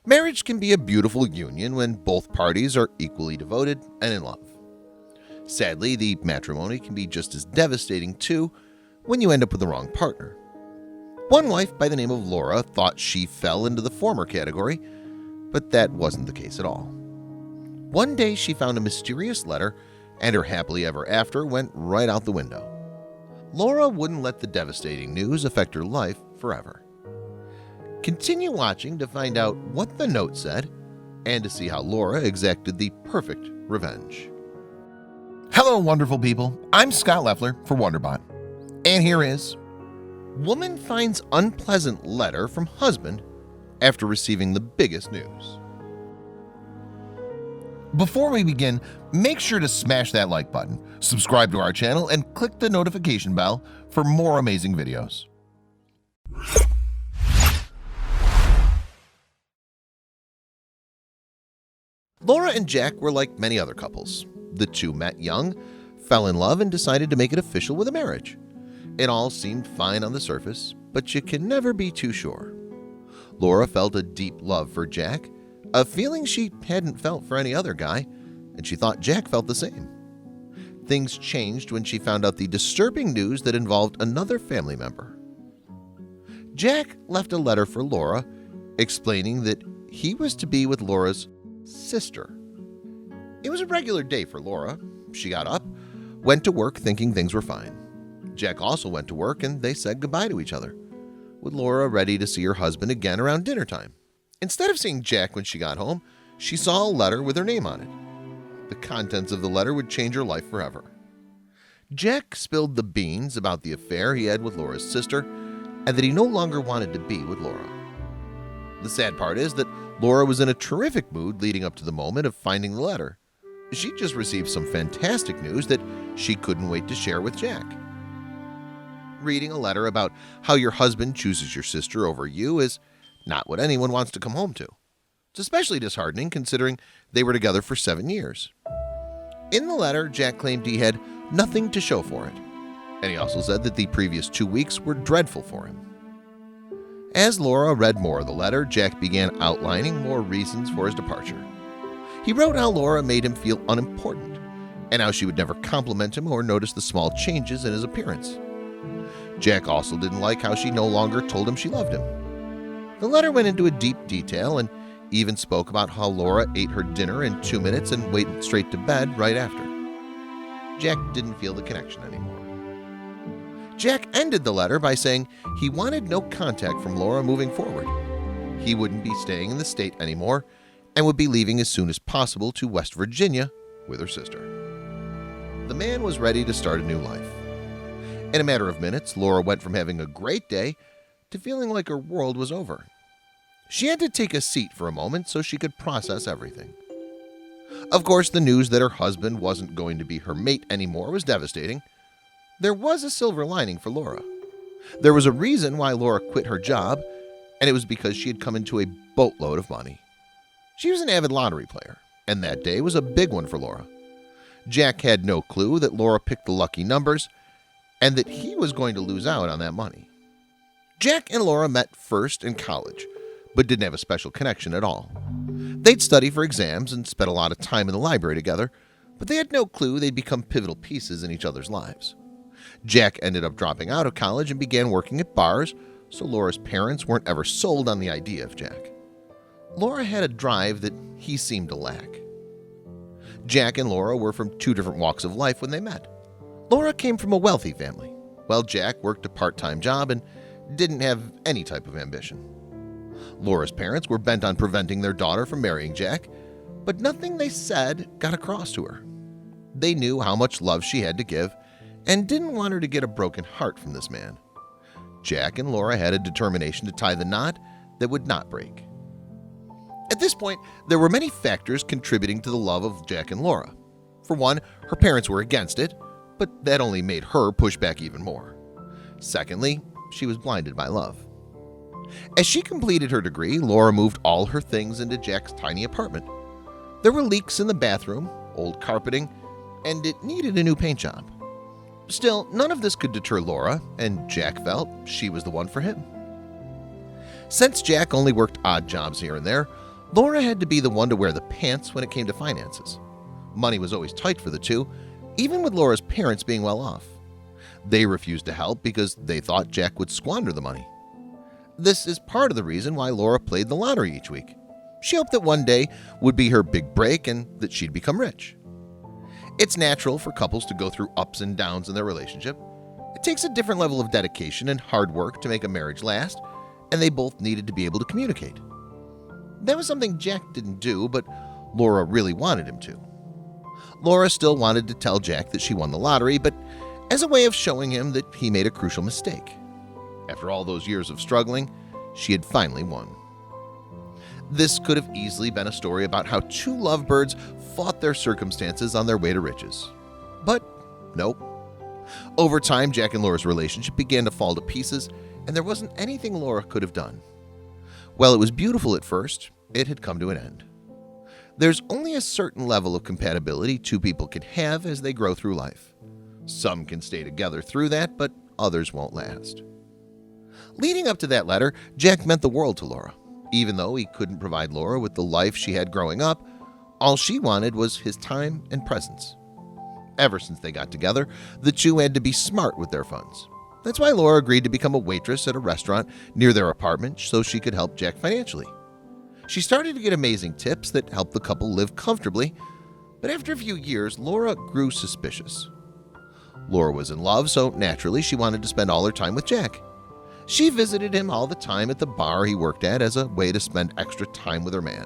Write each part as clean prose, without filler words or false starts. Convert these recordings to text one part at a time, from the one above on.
Marriage can be a beautiful union when both parties are equally devoted and in love. Sadly, the matrimony can be just as devastating too when you end up with the wrong partner. One wife by the name of Laura thought she fell into the former category, but that wasn't the case at all. One day she found a mysterious letter and her happily ever after went right out the window. Laura wouldn't let the devastating news affect her life forever. Continue watching to find out what the note said and to see how Laura exacted the perfect revenge. Hello, wonderful people. I'm Scott Leffler for Wonderbot. And here is Woman finds unpleasant letter from husband after receiving the biggest news. Before we begin, make sure to smash that like button, subscribe to our channel, and click the notification bell for more amazing videos. Laura and Jack were like many other couples. The two met young, fell in love, and decided to make it official with a marriage. It all seemed fine on the surface, but you can never be too sure. Laura felt a deep love for Jack, a feeling she hadn't felt for any other guy, and she thought Jack felt the same. Things changed when she found out the disturbing news that involved another family member. Jack left a letter for Laura explaining that he was to be with Laura's sister. It was a regular day for Laura. She got up, went to work thinking things were fine. Jack also went to work and they said goodbye to each other, with Laura ready to see her husband again around dinner time. Instead of seeing Jack when she got home, she saw a letter with her name on it. The contents of the letter would change her life forever. Jack spilled the beans about the affair he had with Laura's sister and that he no longer wanted to be with Laura. The sad part is that Laura was in a terrific mood leading up to the moment of finding the letter. She just received some fantastic news that she couldn't wait to share with Jack. Reading a letter about how your husband chooses your sister over you is not what anyone wants to come home to. It's especially disheartening considering they were together for 7 years. In the letter, Jack claimed he had nothing to show for it, and he also said that the previous 2 weeks were dreadful for him. As Laura read more of the letter, Jack began outlining more reasons for his departure. He wrote how Laura made him feel unimportant, and how she would never compliment him or notice the small changes in his appearance. Jack also didn't like how she no longer told him she loved him. The letter went into a deep detail and even spoke about how Laura ate her dinner in 2 minutes and went straight to bed right after. Jack didn't feel the connection anymore. Jack ended the letter by saying he wanted no contact from Laura moving forward. He wouldn't be staying in the state anymore and would be leaving as soon as possible to West Virginia with her sister. The man was ready to start a new life. In a matter of minutes, Laura went from having a great day to feeling like her world was over. She had to take a seat for a moment so she could process everything. Of course, the news that her husband wasn't going to be her mate anymore was devastating. There was a silver lining for Laura. There was a reason why Laura quit her job, and it was because she had come into a boatload of money. She was an avid lottery player, and that day was a big one for Laura. Jack had no clue that Laura picked the lucky numbers and that he was going to lose out on that money. Jack and Laura met first in college, but didn't have a special connection at all. They'd study for exams and spent a lot of time in the library together, but they had no clue they'd become pivotal pieces in each other's lives. Jack ended up dropping out of college and began working at bars, so Laura's parents weren't ever sold on the idea of Jack. Laura had a drive that he seemed to lack. Jack and Laura were from 2 different walks of life when they met. Laura came from a wealthy family, while Jack worked a part-time job and didn't have any type of ambition. Laura's parents were bent on preventing their daughter from marrying Jack, but nothing they said got across to her. They knew how much love she had to give and didn't want her to get a broken heart from this man. Jack and Laura had a determination to tie the knot that would not break. At this point, there were many factors contributing to the love of Jack and Laura. For one, her parents were against it, but that only made her push back even more. Secondly, she was blinded by love. As she completed her degree, Laura moved all her things into Jack's tiny apartment. There were leaks in the bathroom, old carpeting, and it needed a new paint job. Still, none of this could deter Laura, and Jack felt she was the one for him. Since Jack only worked odd jobs here and there, Laura had to be the one to wear the pants when it came to finances. Money was always tight for the two, even with Laura's parents being well off. They refused to help because they thought Jack would squander the money. This is part of the reason why Laura played the lottery each week. She hoped that one day would be her big break and that she'd become rich. It's natural for couples to go through ups and downs in their relationship. It takes a different level of dedication and hard work to make a marriage last, and they both needed to be able to communicate. That was something Jack didn't do, but Laura really wanted him to. Laura still wanted to tell Jack that she won the lottery, but as a way of showing him that he made a crucial mistake. After all those years of struggling, she had finally won. This could have easily been a story about how two lovebirds fought their circumstances on their way to riches. But nope. Over time, Jack and Laura's relationship began to fall to pieces, and there wasn't anything Laura could have done. While it was beautiful at first, it had come to an end. There's only a certain level of compatibility two people can have as they grow through life. Some can stay together through that, but others won't last. Leading up to that letter, Jack meant the world to Laura. Even though he couldn't provide Laura with the life she had growing up, all she wanted was his time and presence. Ever since they got together, the two had to be smart with their funds. That's why Laura agreed to become a waitress at a restaurant near their apartment so she could help Jack financially. She started to get amazing tips that helped the couple live comfortably, but after a few years, Laura grew suspicious. Laura was in love, so naturally she wanted to spend all her time with Jack. She visited him all the time at the bar he worked at as a way to spend extra time with her man.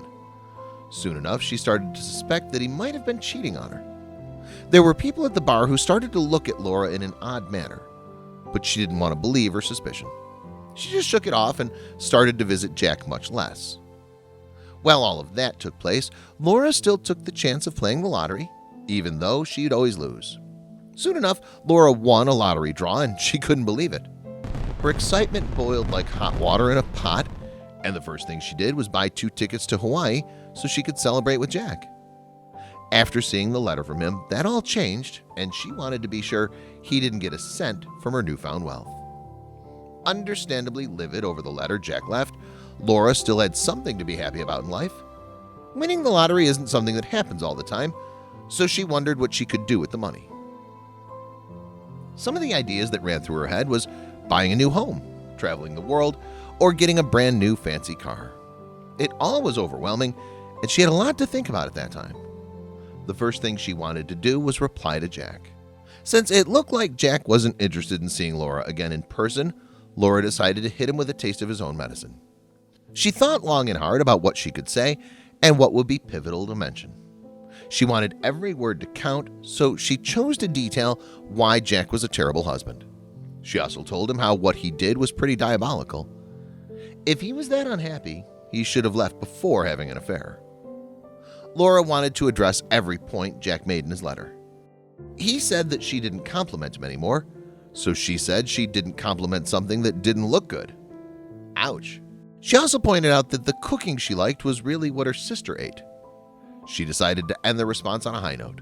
Soon enough, she started to suspect that he might have been cheating on her. There were people at the bar who started to look at Laura in an odd manner, but she didn't want to believe her suspicion. She just shook it off and started to visit Jack much less. While all of that took place, Laura still took the chance of playing the lottery, even though she'd always lose. Soon enough, Laura won a lottery draw and she couldn't believe it. Her excitement boiled like hot water in a pot, and the first thing she did was buy 2 tickets to Hawaii so she could celebrate with Jack. After seeing the letter from him, that all changed, and she wanted to be sure he didn't get a cent from her newfound wealth. Understandably livid over the letter Jack left, Laura still had something to be happy about in life. Winning the lottery isn't something that happens all the time, so she wondered what she could do with the money. Some of the ideas that ran through her head was buying a new home, traveling the world, or getting a brand new fancy car. It all was overwhelming, and she had a lot to think about at that time. The first thing she wanted to do was reply to Jack. Since it looked like Jack wasn't interested in seeing Laura again in person, Laura decided to hit him with a taste of his own medicine. She thought long and hard about what she could say and what would be pivotal to mention. She wanted every word to count, so she chose to detail why Jack was a terrible husband. She also told him how what he did was pretty diabolical. If he was that unhappy, he should have left before having an affair. Laura wanted to address every point Jack made in his letter. He said that she didn't compliment him anymore, so she said she didn't compliment something that didn't look good. Ouch. She also pointed out that the cooking she liked was really what her sister ate. She decided to end the response on a high note.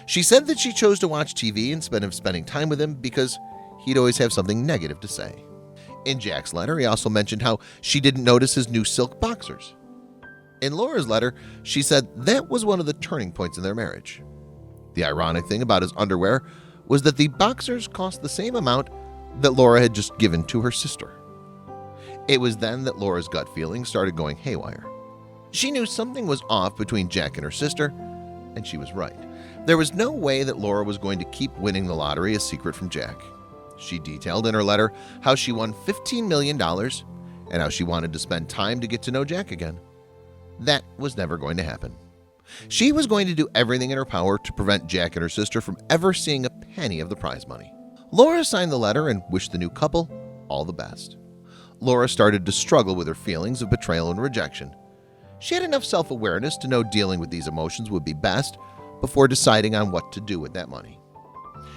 She said that she chose to watch TV instead of spending time with him because he'd always have something negative to say. In Jack's letter, he also mentioned how she didn't notice his new silk boxers. In Laura's letter, she said that was one of the turning points in their marriage. The ironic thing about his underwear was that the boxers cost the same amount that Laura had just given to her sister. It was then that Laura's gut feeling started going haywire. She knew something was off between Jack and her sister, and she was right. There was no way that Laura was going to keep winning the lottery a secret from Jack. She detailed in her letter how she won $15 million and how she wanted to spend time to get to know Jack again. That was never going to happen. She was going to do everything in her power to prevent Jack and her sister from ever seeing a penny of the prize money. Laura signed the letter and wished the new couple all the best. Laura started to struggle with her feelings of betrayal and rejection. She had enough self-awareness to know dealing with these emotions would be best before deciding on what to do with that money.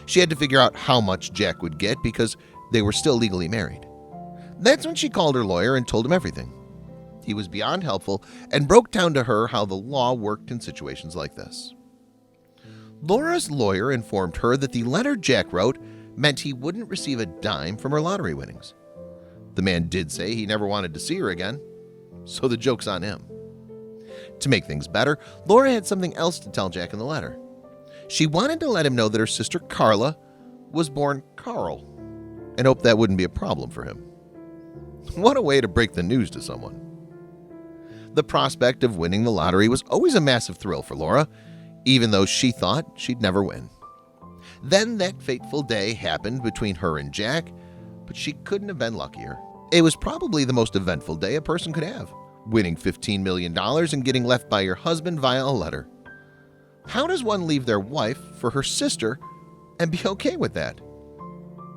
She had to figure out how much Jack would get because they were still legally married. That's when she called her lawyer and told him everything. He was beyond helpful and broke down to her how the law worked in situations like this. Laura's lawyer informed her that the letter Jack wrote meant he wouldn't receive a dime from her lottery winnings. The man did say he never wanted to see her again, so the joke's on him. To make things better, Laura had something else to tell Jack in the letter. She wanted to let him know that her sister Carla was born Carl, and hoped that wouldn't be a problem for him. What a way to break the news to someone. The prospect of winning the lottery was always a massive thrill for Laura, even though she thought she'd never win. Then that fateful day happened between her and Jack, but she couldn't have been luckier. It was probably the most eventful day a person could have, winning $15 million and getting left by your husband via a letter. How does one leave their wife for her sister and be okay with that?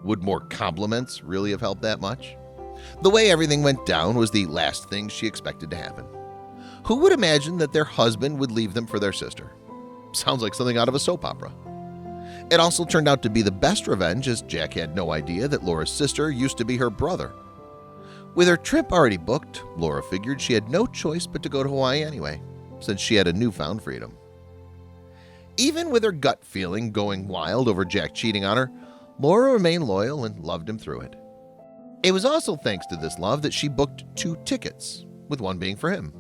Would more compliments really have helped that much? The way everything went down was the last thing she expected to happen. Who would imagine that their husband would leave them for their sister? Sounds like something out of a soap opera. It also turned out to be the best revenge, as Jack had no idea that Laura's sister used to be her brother. With her trip already booked, Laura figured she had no choice but to go to Hawaii anyway, since she had a newfound freedom. Even with her gut feeling going wild over Jack cheating on her, Laura remained loyal and loved him through it. It was also thanks to this love that she booked 2 tickets, with one being for him.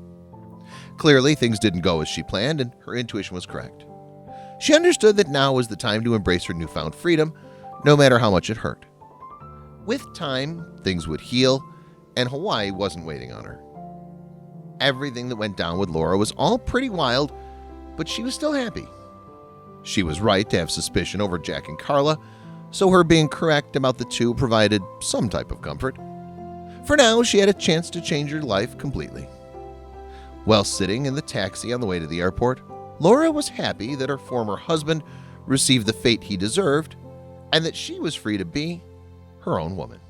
Clearly, things didn't go as she planned, and her intuition was correct. She understood that now was the time to embrace her newfound freedom, no matter how much it hurt. With time, things would heal, and Hawaii wasn't waiting on her. Everything that went down with Laura was all pretty wild, but she was still happy. She was right to have suspicion over Jack and Carla, so her being correct about the two provided some type of comfort. For now, she had a chance to change her life completely. While sitting in the taxi on the way to the airport, Laura was happy that her former husband received the fate he deserved and that she was free to be her own woman.